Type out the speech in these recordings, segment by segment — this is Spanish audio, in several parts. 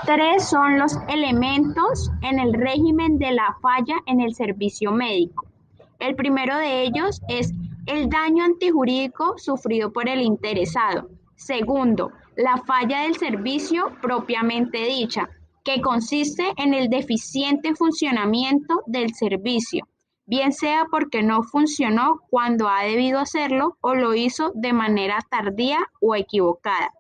Tres son los elementos en el régimen de la falla en el servicio médico. El primero de ellos es el daño antijurídico sufrido por el interesado. Segundo, la falla del servicio propiamente dicha, que consiste en el deficiente funcionamiento del servicio, bien sea porque no funcionó cuando ha debido hacerlo o lo hizo de manera tardía o equivocada.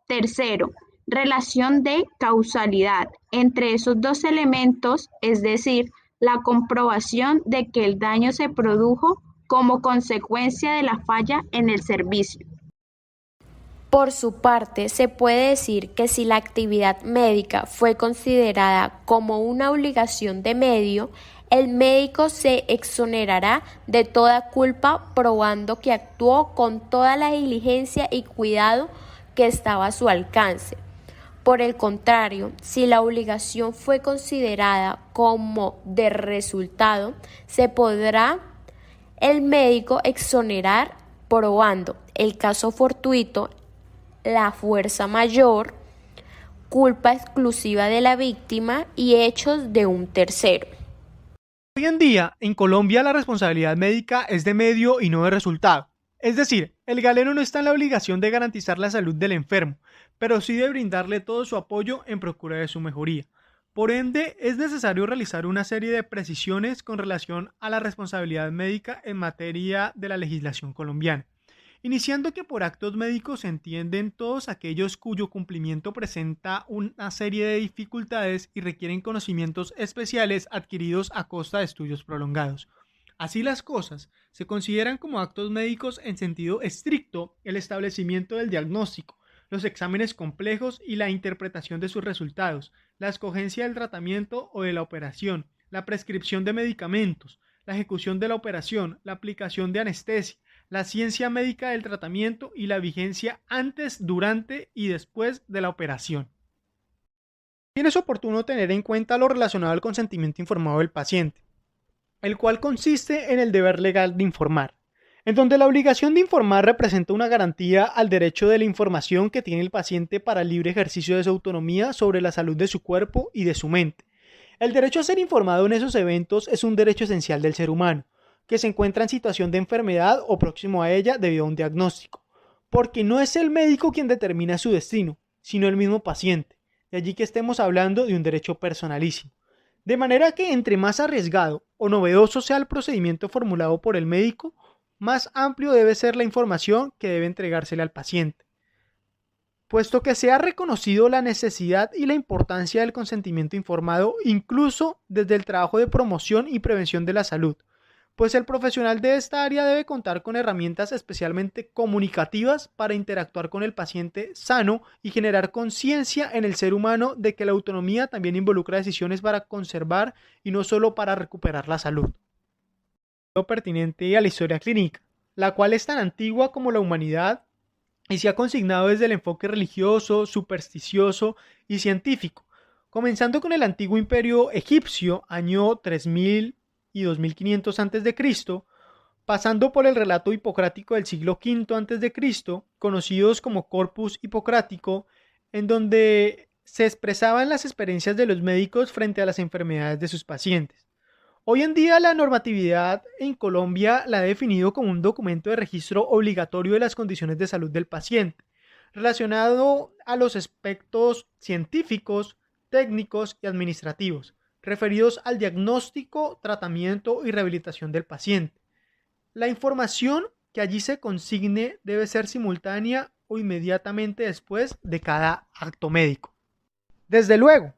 Tercero, relación de causalidad entre esos dos elementos, es decir, la comprobación de que el daño se produjo como consecuencia de la falla en el servicio. Por su parte, se puede decir que si la actividad médica fue considerada como una obligación de medio, el médico se exonerará de toda culpa probando que actuó con toda la diligencia y cuidado que estaba a su alcance. Por el contrario, si la obligación fue considerada como de resultado, se podrá el médico exonerar probando el caso fortuito, la fuerza mayor, culpa exclusiva de la víctima y hechos de un tercero. Hoy en día, en Colombia, la responsabilidad médica es de medio y no de resultado. Es decir, el galeno no está en la obligación de garantizar la salud del enfermo, pero sí de brindarle todo su apoyo en procura de su mejoría. Por ende, es necesario realizar una serie de precisiones con relación a la responsabilidad médica en materia de la legislación colombiana. Iniciando que por actos médicos se entienden todos aquellos cuyo cumplimiento presenta una serie de dificultades y requieren conocimientos especiales adquiridos a costa de estudios prolongados. Así las cosas, se consideran como actos médicos en sentido estricto el establecimiento del diagnóstico, los exámenes complejos y la interpretación de sus resultados, la escogencia del tratamiento o de la operación, la prescripción de medicamentos, la ejecución de la operación, la aplicación de anestesia, la ciencia médica del tratamiento y la vigencia antes, durante y después de la operación. También es oportuno tener en cuenta lo relacionado al consentimiento informado del paciente, el cual consiste en el deber legal de informar, en donde la obligación de informar representa una garantía al derecho de la información que tiene el paciente para el libre ejercicio de su autonomía sobre la salud de su cuerpo y de su mente. El derecho a ser informado en esos eventos es un derecho esencial del ser humano, que se encuentra en situación de enfermedad o próximo a ella debido a un diagnóstico, porque no es el médico quien determina su destino, sino el mismo paciente, de allí que estemos hablando de un derecho personalísimo. De manera que entre más arriesgado o novedoso sea el procedimiento formulado por el médico, más amplio debe ser la información que debe entregársele al paciente. Puesto que se ha reconocido la necesidad y la importancia del consentimiento informado incluso desde el trabajo de promoción y prevención de la salud, pues el profesional de esta área debe contar con herramientas especialmente comunicativas para interactuar con el paciente sano y generar conciencia en el ser humano de que la autonomía también involucra decisiones para conservar y no solo para recuperar la salud. Lo pertinente a la historia clínica, la cual es tan antigua como la humanidad y se ha consignado desde el enfoque religioso, supersticioso y científico, comenzando con el antiguo imperio egipcio, año 3000 y 2500 a.C., pasando por el relato hipocrático del siglo V a.C., conocidos como Corpus Hipocrático, en donde se expresaban las experiencias de los médicos frente a las enfermedades de sus pacientes. Hoy en día la normatividad en Colombia la ha definido como un documento de registro obligatorio de las condiciones de salud del paciente, relacionado a los aspectos científicos, técnicos y administrativos, referidos al diagnóstico, tratamiento y rehabilitación del paciente. La información que allí se consigne debe ser simultánea o inmediatamente después de cada acto médico. Desde luego,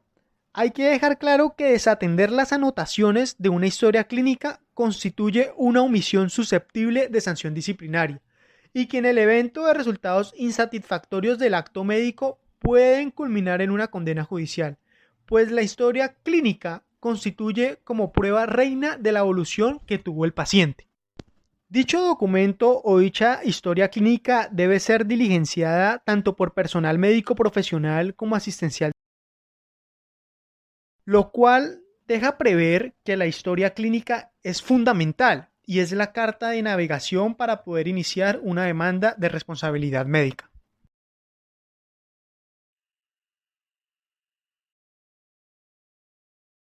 hay que dejar claro que desatender las anotaciones de una historia clínica constituye una omisión susceptible de sanción disciplinaria y que en el evento de resultados insatisfactorios del acto médico pueden culminar en una condena judicial, pues la historia clínica constituye como prueba reina de la evolución que tuvo el paciente. Dicho documento o dicha historia clínica debe ser diligenciada tanto por personal médico profesional como asistencial, lo cual deja prever que la historia clínica es fundamental y es la carta de navegación para poder iniciar una demanda de responsabilidad médica.